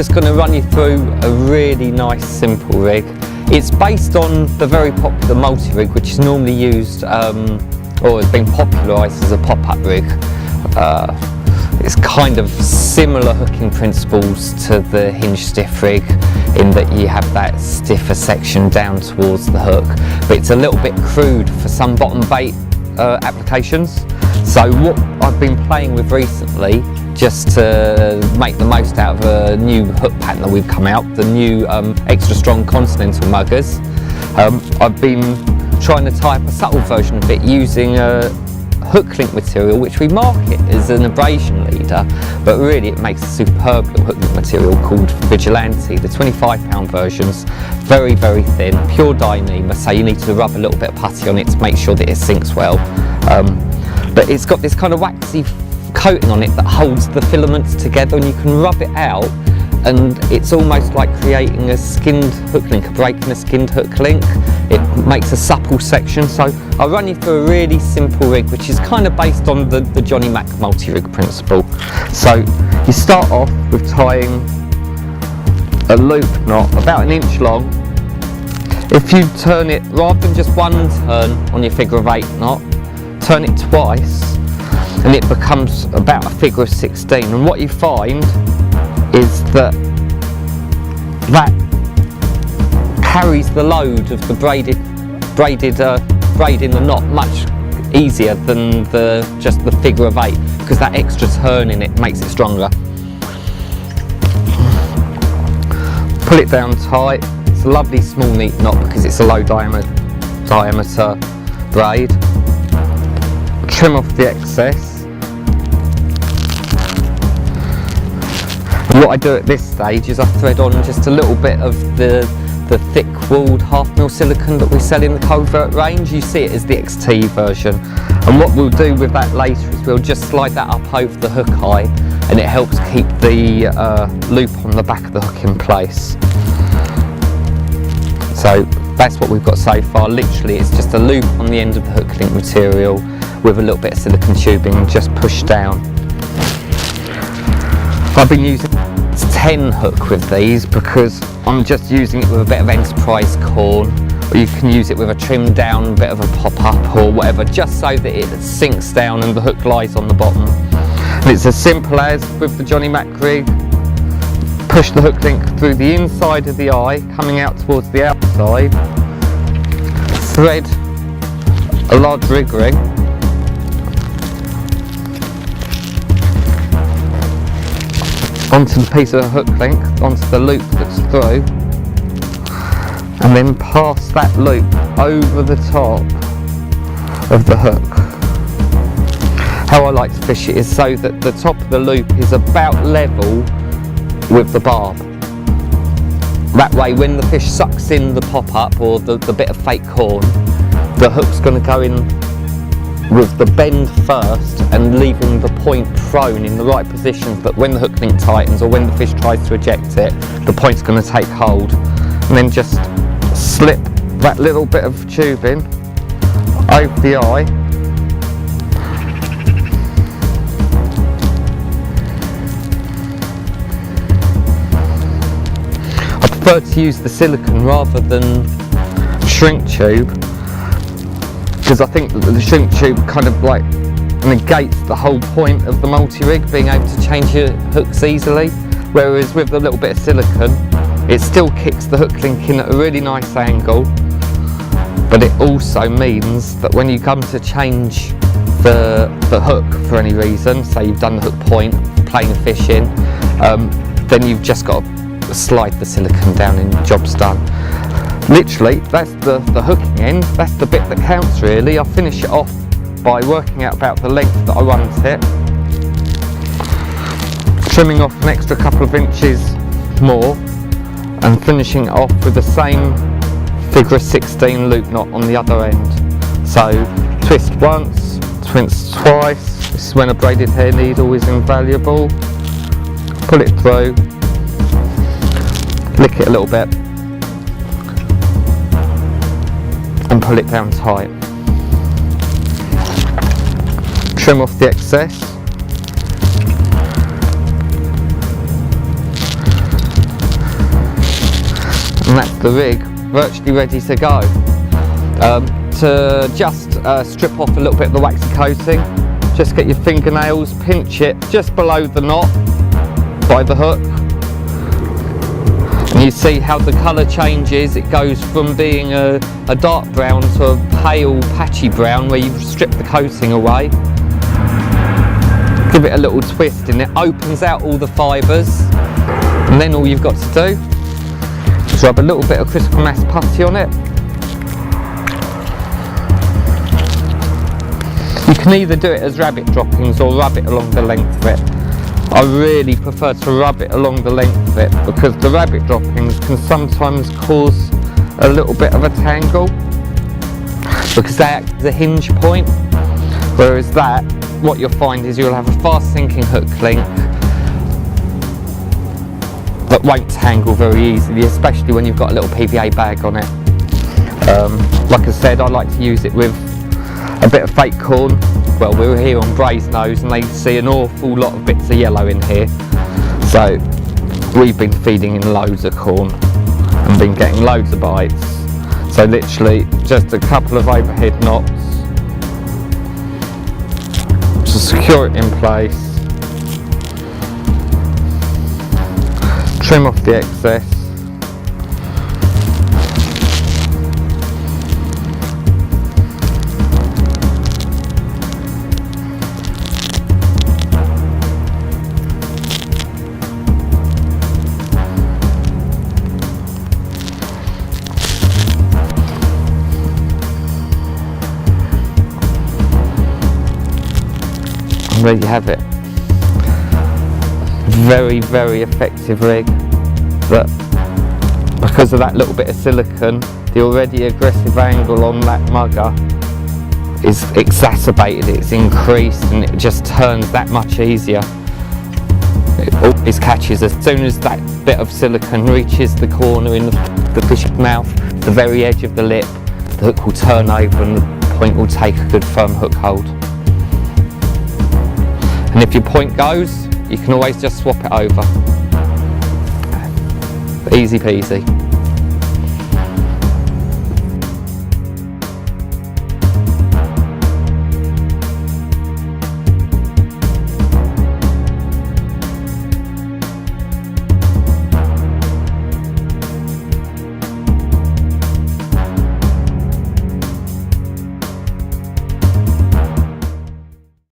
just going to run you through a really nice simple rig. It's based on the very popular multi-rig, which is normally used or has been popularised as a pop-up rig. It's kind of similar hooking principles to the hinge stiff rig in that you have that stiffer section down towards the hook, but it's a little bit crude for some bottom bait applications. So what I've been playing with recently, just to make the most out of a new hook pattern that we've come out, the new extra strong continental muggers, I've been trying to tie up a subtle version of it using a hook link material which we market as an abrasion leader, but really it makes a superb little hook link material called Vigilante. The £25 version's very thin, pure Dyneema, so you need to rub a little bit of putty on it to make sure that it sinks well. But it's got this kind of waxy coating on it that holds the filaments together, and you can rub it out and it's almost like creating a skinned hook link, breaking a skinned hook link. It makes a supple section. So I'll run you through a really simple rig which is kind of based on the Johnny Mac multi-rig principle. So you start off with tying a loop knot about 1 inch long. If you turn it, rather than just one turn on your figure of 8 knot, turn it twice and it becomes about a figure of 16. And what you find is that carries the load of the braiding the knot much easier than just the figure of 8, because that extra turn in it makes it stronger. Pull it down tight. It's a lovely small neat knot because it's a low diameter braid. Trim off the excess. And what I do at this stage is I thread on just a little bit of the thick-walled 1/2 mil silicone that we sell in the Covert range. You see it as the XT version. And what we'll do with that later is we'll just slide that up over the hook eye, and it helps keep the loop on the back of the hook in place. So that's what we've got so far. Literally it's just a loop on the end of the hook link material with a little bit of silicone tubing just pushed down. I've been using 10 hook with these because I'm just using it with a bit of enterprise corn, or you can use it with a trimmed down bit of a pop-up or whatever, just so that it sinks down and the hook lies on the bottom. And it's as simple as, with the Johnny Mac rig, push the hook link through the inside of the eye, coming out towards the outside, thread a large rig ring, onto the piece of hook link, onto the loop that's through, and then pass that loop over the top of the hook. How I like to fish it is so that the top of the loop is about level with the barb. That way when the fish sucks in the pop-up or the bit of fake corn, the hook's going to go in with the bend first and leaving the point prone in the right position, but when the hook link tightens or when the fish tries to eject it, the point's going to take hold. And then just slip that little bit of tubing over the eye, I prefer to use the silicone rather than shrink tube, because I think that the shrink tube kind of like negates the whole point of the multi-rig, being able to change your hooks easily, whereas with a little bit of silicone it still kicks the hook link in at a really nice angle, but it also means that when you come to change the hook for any reason, say you've done the hook point, playing a fish in, then you've just got to slide the silicone down and job's done. Literally, that's the hooking end, that's the bit that counts really. I finish it off by working out about the length that I want it, trimming off an extra couple of inches more, and finishing it off with the same figure of 16 loop knot on the other end. So twist once, twist twice. This is when a braided hair needle is invaluable. Pull it through, lick it a little bit, and pull it down tight. Trim off the excess. And that's the rig virtually ready to go. To just strip off a little bit of the waxy coating, just get your fingernails, pinch it just below the knot by the hook, and you see how the colour changes. It goes from being a dark brown to a pale patchy brown where you've stripped the coating away. Give it a little twist and it opens out all the fibres, and then all you've got to do is rub a little bit of critical mass putty on it. You can either do it as rabbit droppings or rub it along the length of it. I really prefer to rub it along the length of it because the rabbit droppings can sometimes cause a little bit of a tangle because they act as a hinge point, whereas that, what you'll find is you'll have a fast sinking hook link that won't tangle very easily, especially when you've got a little PVA bag on it. Like I said, I like to use it with a bit of fake corn. Well, we're here on Brasenose and they see an awful lot of bits of yellow in here, so we've been feeding in loads of corn and been getting loads of bites. So literally just a couple of overhead knots to secure it in place, trim off the excess. And there you have it. Very, very effective rig that, because of that little bit of silicone, the already aggressive angle on that mugger is exacerbated, it's increased, and it just turns that much easier. It always catches as soon as that bit of silicone reaches the corner in the fish's mouth, the very edge of the lip, the hook will turn over and the point will take a good firm hook hold. And if your point goes, you can always just swap it over. Easy peasy.